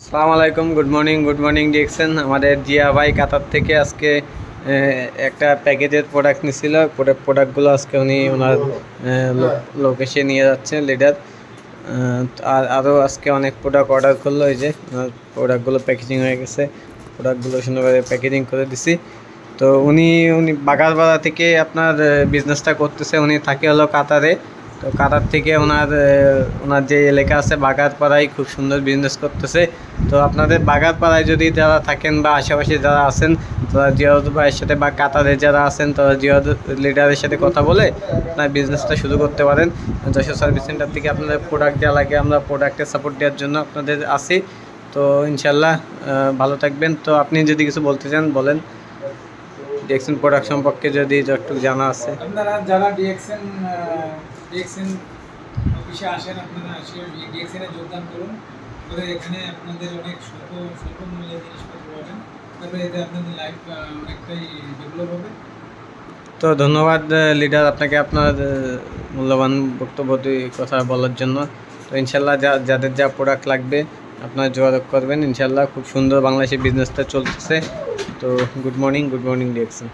আসসালামু আলাইকুম, good morning DXN. আমাদের জিয়া ভাই কাতার থেকে আজকে একটা প্যাকেজের প্রোডাক্ট নিছিল। প্রোডাক্টগুলো আজকে উনি ওনার লোকেশে নিয়ে যাচ্ছে লিডার। আর আরও আজকে অনেক প্রোডাক্ট অর্ডার করলো। এই যে ওনার প্রোডাক্টগুলো প্যাকেজিং হয়ে গেছে, প্রোডাক্টগুলো সুন্দরভাবে প্যাকেজিং করে দিছি। তো উনি বাগারপাড়া থেকে আপনার বিজনেসটা করতেছে। উনি থাকে হলো কাতারে। তো কাতার থেকে ওনার যে এলাকা আছে বাগারপাড়ায় খুব সুন্দর বিজনেস করতেছে। তো আপনাদের বাগারপাড়ায় যদি যারা থাকেন বা আশেপাশে যারা আছেন, তারা জিয়াউদ্দ ভাইয়ের সাথে বা কাতারে যারা আছেন তারা জিয়াউদ্দ লিডারের সাথে কথা বলে আপনার বিজনেসটা শুরু করতে পারেন। যশোর সার্ভিস সেন্টার থেকে আপনাদের প্রোডাক্ট দেওয়া লাগে, আমরা প্রোডাক্টের সাপোর্ট দেওয়ার জন্য আপনাদের আসি। তো ইনশাল্লাহ ভালো থাকবেন। তো আপনি যদি কিছু বলতে চান বলেন, ডিএক্সএন প্রোডাক্ট সম্পর্কে যদি একটু জানা আছে। আপনারা যারা ডিএক্সএন অফিসে আসেন, আপনারা আসে ডিএক্সএনে যোগদান করুন। তবে এখানে আপনাদের অনেক স্বল্প মূল্যে জিনিসপত্র পাবেন। তবে এতে আপনাদের লাইফ অনেকটাই ডেভেলপ হবে। তো ধন্যবাদ লিডার আপনাকে, আপনার মূল্যবান বক্তব্য কথা বলার জন্য। তো ইনশাল্লাহ যাদের যা প্রোডাক্ট লাগবে আপনারা যোগাযোগ করবেন। ইনশাল্লাহ খুব সুন্দর বাংলাদেশে বিজনেসটা চলতেছে। তো গুড মর্নিং ডিএক্সএন।